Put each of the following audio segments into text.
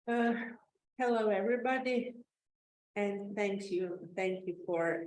Uh, Hello, everybody, and thank you for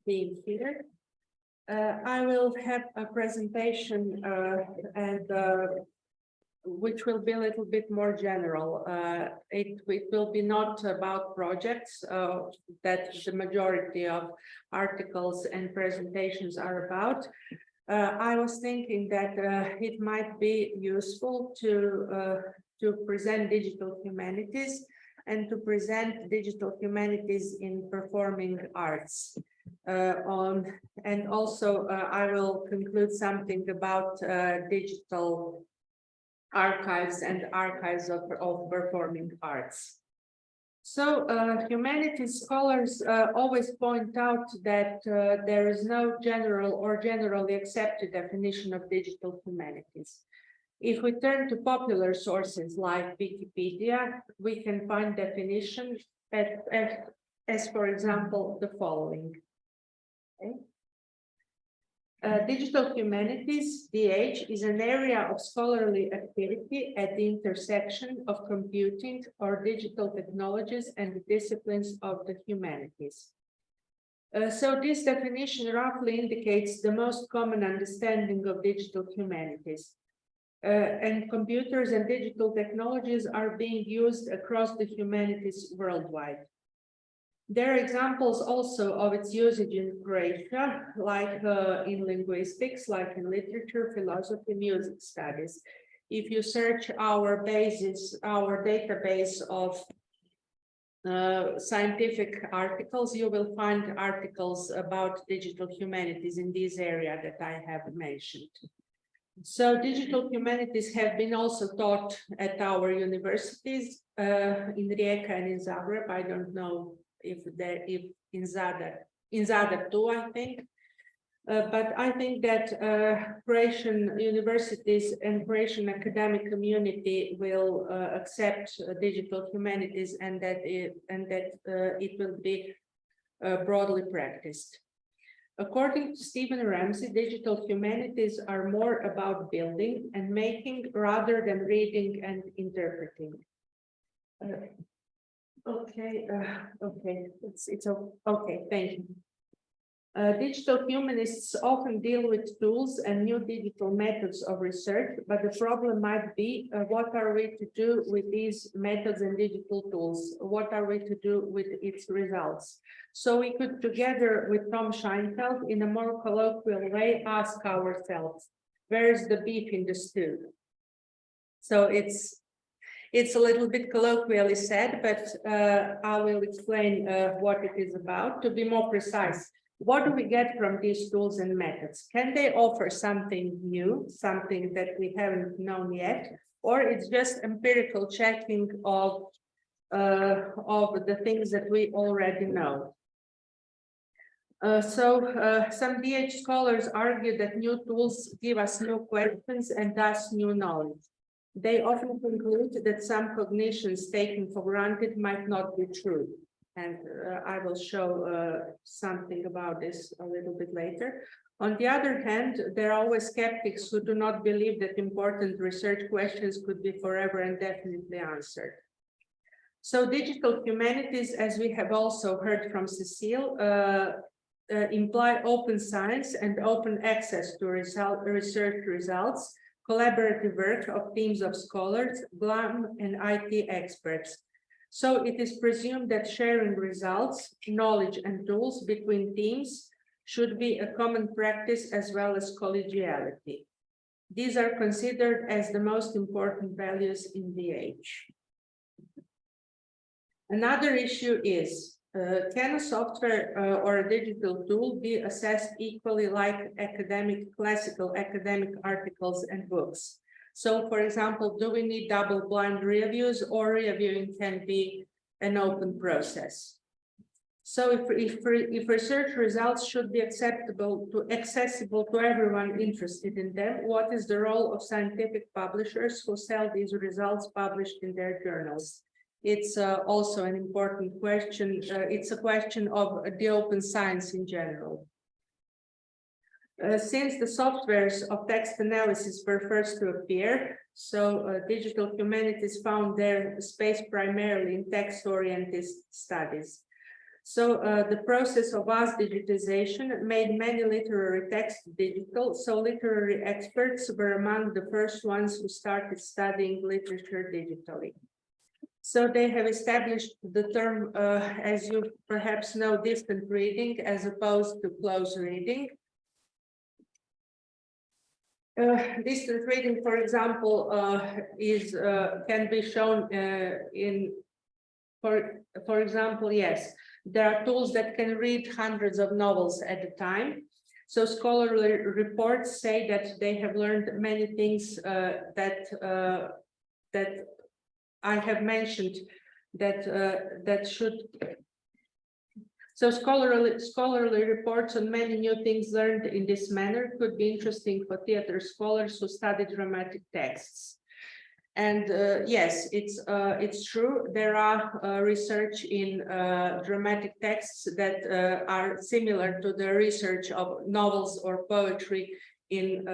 being here. I will have a presentation which will be a little bit more general. It will be not about projects that the majority of articles and presentations are about. I was thinking that it might be useful to present digital humanities and to present digital humanities in performing arts. And also I will conclude something about digital archives and archives of performing arts. So humanities scholars always point out that there is no general or generally accepted definition of digital humanities. If we turn to popular sources like Wikipedia, we can find definitions as for example, the following. Okay. Digital humanities, DH, is an area of scholarly activity at the intersection of computing or digital technologies and the disciplines of the humanities. So this definition roughly indicates the most common understanding of digital humanities. And computers and digital technologies are being used across the humanities worldwide. There are examples also of its usage in Croatia, like in linguistics, like in literature, philosophy, music studies. If you search our database of scientific articles, you will find articles about digital humanities in this area that I have mentioned. So digital humanities have been also taught at our universities in Rijeka and in Zagreb. I don't know if in Zagreb too, I think. But I think that Croatian universities and Croatian academic community will accept digital humanities and that it will be broadly practiced. According to Stephen Ramsey, digital humanities are more about building and making rather than reading and interpreting. Okay, thank you. Digital humanists often deal with tools and new digital methods of research, but the problem might be what are we to do with these methods and digital tools? What are we to do with its results? So we could, together with Tom Scheinfeld, in a more colloquial way, ask ourselves, where is the beef in the stew? So it's a little bit colloquially said, but I will explain what it is about. To be more precise, what do we get from these tools and methods? Can they offer something new, something that we haven't known yet, or it's just empirical checking of the things that we already know? Some DH scholars argue that new tools give us new questions and thus new knowledge. They often conclude that some cognitions taken for granted might not be true. And I will show something about this a little bit later. On the other hand, there are always skeptics who do not believe that important research questions could be forever and definitely answered. So digital humanities, as we have also heard from Cecile, imply open science and open access to research results, collaborative work of teams of scholars, GLAM and IT experts. So it is presumed that sharing results, knowledge and tools between teams should be a common practice as well as collegiality. These are considered as the most important values in DH. Another issue is, can a software or a digital tool be assessed equally like classical academic articles and books? So, for example, do we need double-blind reviews, or reviewing can be an open process? So if research results should be accessible to everyone interested in them, what is the role of scientific publishers who sell these results published in their journals? It's also an important question. It's a question of the open science in general. Since the softwares of text analysis were first to appear, so digital humanities found their space primarily in text-oriented studies. So the process of vast digitization made many literary texts digital, so literary experts were among the first ones who started studying literature digitally. So they have established the term, as you perhaps know, distant reading as opposed to close reading. Distant reading, for example, can be shown for example, yes, there are tools that can read hundreds of novels at a time. So scholarly reports say that they have learned many things that I have mentioned that should. So scholarly reports on many new things learned in this manner could be interesting for theater scholars who study dramatic texts. And yes, it's true. There are research in dramatic texts that are similar to the research of novels or poetry in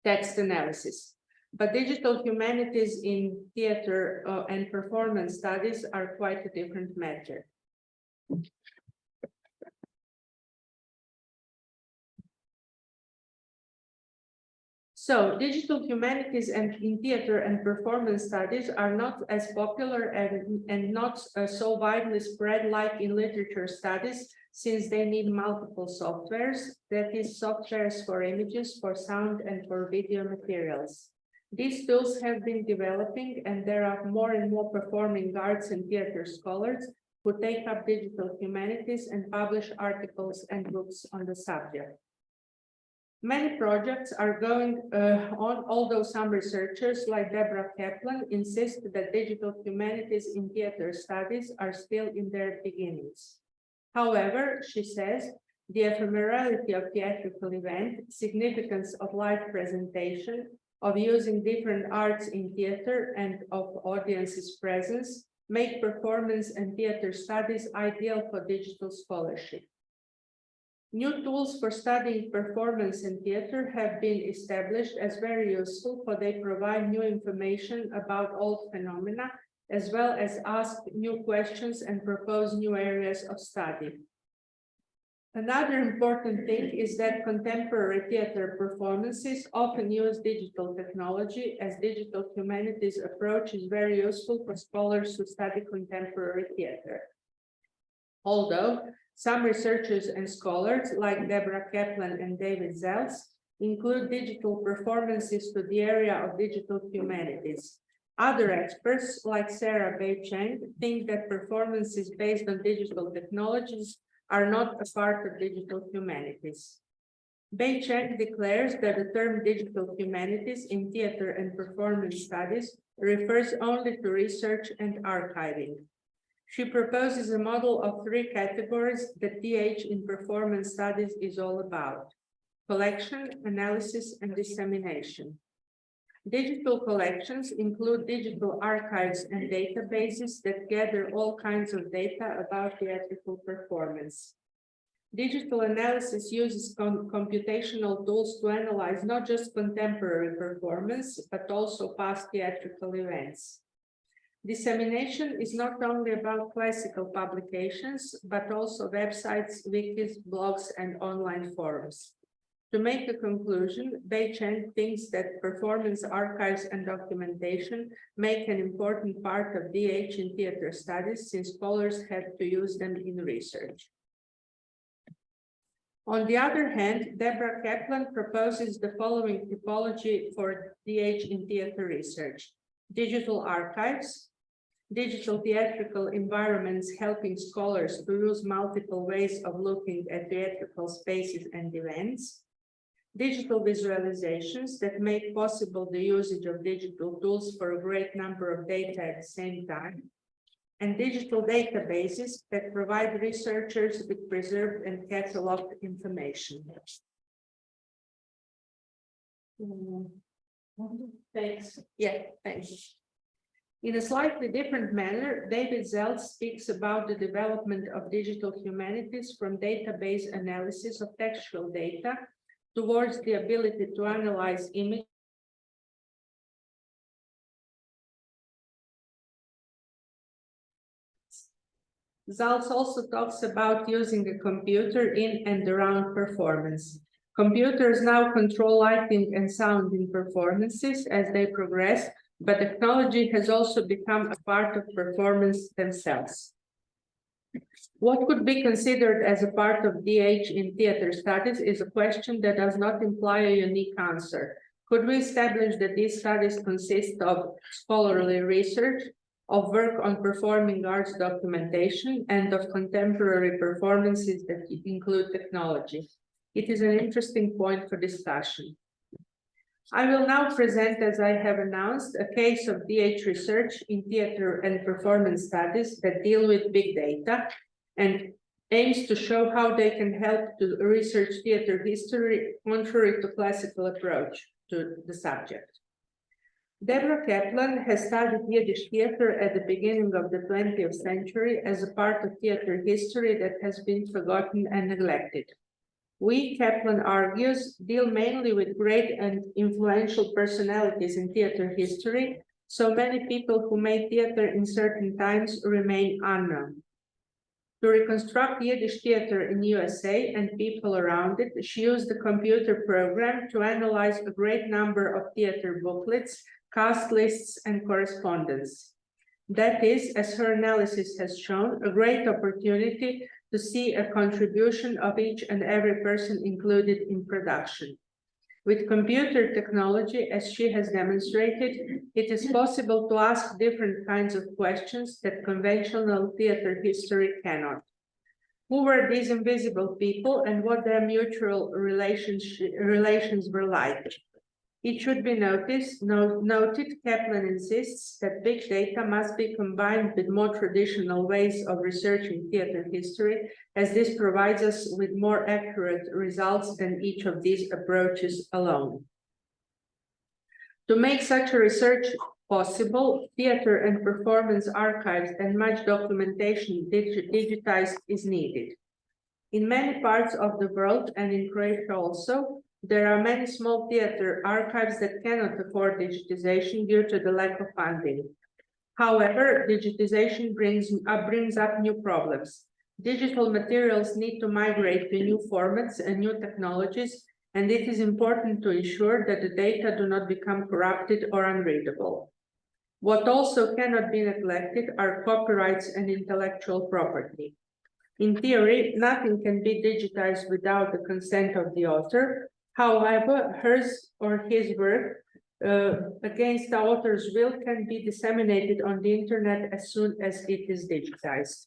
text analysis. But digital humanities in theater and performance studies are quite a different matter. So digital humanities and in theater and performance studies are not as popular and not so widely spread like in literature studies, since they need multiple softwares, that is, softwares for images, for sound, and for video materials. These tools have been developing, and there are more and more performing arts and theater scholars who take up digital humanities and publish articles and books on the subject. Many projects are going on, although some researchers like Deborah Kaplan insist that digital humanities in theater studies are still in their beginnings. However, she says, the ephemerality of theatrical event, significance of live presentation, of using different arts in theater and of audience's presence make performance and theater studies ideal for digital scholarship. New tools for studying performance and theater have been established as very useful, for they provide new information about old phenomena, as well as ask new questions and propose new areas of study. Another important thing is that contemporary theater performances often use digital technology, as digital humanities approach is very useful for scholars who study contemporary theater. Although some researchers and scholars like Deborah Kaplan and David Zeltz include digital performances to the area of digital humanities. Other experts like Sarah Bei Cheng think that performances based on digital technologies are not a part of digital humanities. Bei Cheng declares that the term digital humanities in theater and performance studies refers only to research and archiving. She proposes a model of three categories that DH in performance studies is all about: collection, analysis, and dissemination. Digital collections include digital archives and databases that gather all kinds of data about theatrical performance. Digital analysis uses computational tools to analyze not just contemporary performance, but also past theatrical events. Dissemination is not only about classical publications, but also websites, wikis, blogs, and online forums. To make a conclusion, Bei Cheng thinks that performance archives and documentation make an important part of DH in theater studies, since scholars have to use them in research. On the other hand, Deborah Kaplan proposes the following typology for DH in theater research: digital archives, digital theatrical environments helping scholars to use multiple ways of looking at theatrical spaces and events, digital visualizations that make possible the usage of digital tools for a great number of data at the same time, and digital databases that provide researchers with preserved and cataloged information. Thanks. Yeah, thanks. In a slightly different manner, David Zelt speaks about the development of digital humanities from database analysis of textual data towards the ability to analyze images. Zalt also talks about using a computer in and around performance. Computers now control lighting and sound in performances as they progress, but technology has also become a part of performance themselves. What could be considered as a part of DH in theater studies is a question that does not imply a unique answer. Could we establish that these studies consist of scholarly research, of work on performing arts documentation, and of contemporary performances that include technology? It is an interesting point for discussion. I will now present, as I have announced, a case of DH research in theater and performance studies that deal with big data and aims to show how they can help to research theater history contrary to classical approach to the subject. Deborah Kaplan has studied Yiddish theater at the beginning of the 20th century as a part of theater history that has been forgotten and neglected. We, Kaplan argues, deal mainly with great and influential personalities in theater history, so many people who made theater in certain times remain unknown. To reconstruct Yiddish theater in USA and people around it, she used a computer program to analyze a great number of theater booklets, cast lists, and correspondence. That is, as her analysis has shown, a great opportunity to see a contribution of each and every person included in production. With computer technology, as she has demonstrated, it is possible to ask different kinds of questions that conventional theater history cannot. Who were these invisible people and what their mutual relations were like? It should be noted, Kaplan insists that big data must be combined with more traditional ways of researching theater history, as this provides us with more accurate results than each of these approaches alone. To make such a research possible, theater and performance archives and much documentation digitized is needed. In many parts of the world, and in Croatia also, there are many small theater archives that cannot afford digitization due to the lack of funding. However, digitization brings up new problems. Digital materials need to migrate to new formats and new technologies, and it is important to ensure that the data do not become corrupted or unreadable. What also cannot be neglected are copyrights and intellectual property. In theory, nothing can be digitized without the consent of the author. However, hers or his work against the author's will can be disseminated on the internet as soon as it is digitized.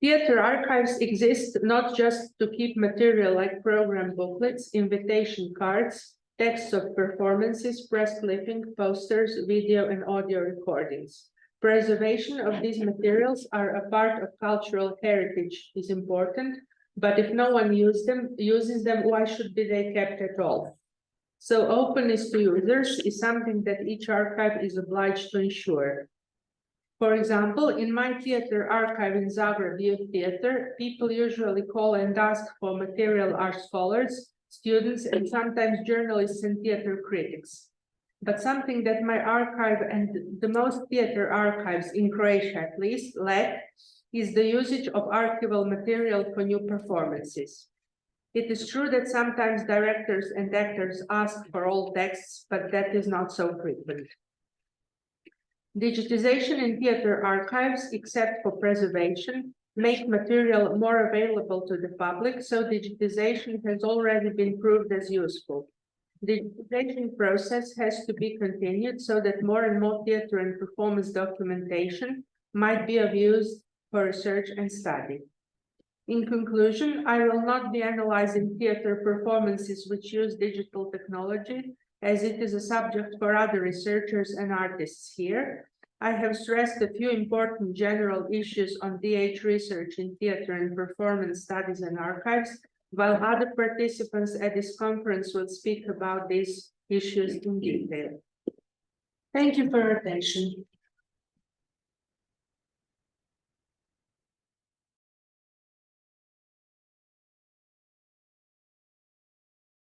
Theater archives exist not just to keep material like program booklets, invitation cards, texts of performances, press clipping, posters, video and audio recordings. Preservation of these materials are a part of cultural heritage is important, but if no one uses them, why should they kept at all? So openness to users is something that each archive is obliged to ensure. For example, in my theater archive in Zagreb Youth Theater, people usually call and ask for material art scholars, students, and sometimes journalists and theater critics. But something that my archive and the most theater archives in Croatia at least lack is the usage of archival material for new performances. It is true that sometimes directors and actors ask for old texts, but that is not so frequent. Digitization in theater archives, except for preservation, make material more available to the public, so digitization has already been proved as useful. The digitization process has to be continued so that more and more theater and performance documentation might be of use for research and study. In conclusion, I will not be analyzing theater performances which use digital technology, as it is a subject for other researchers and artists here. I have stressed a few important general issues on DH research in theater and performance studies and archives, while other participants at this conference will speak about these issues in detail. Thank you for your attention.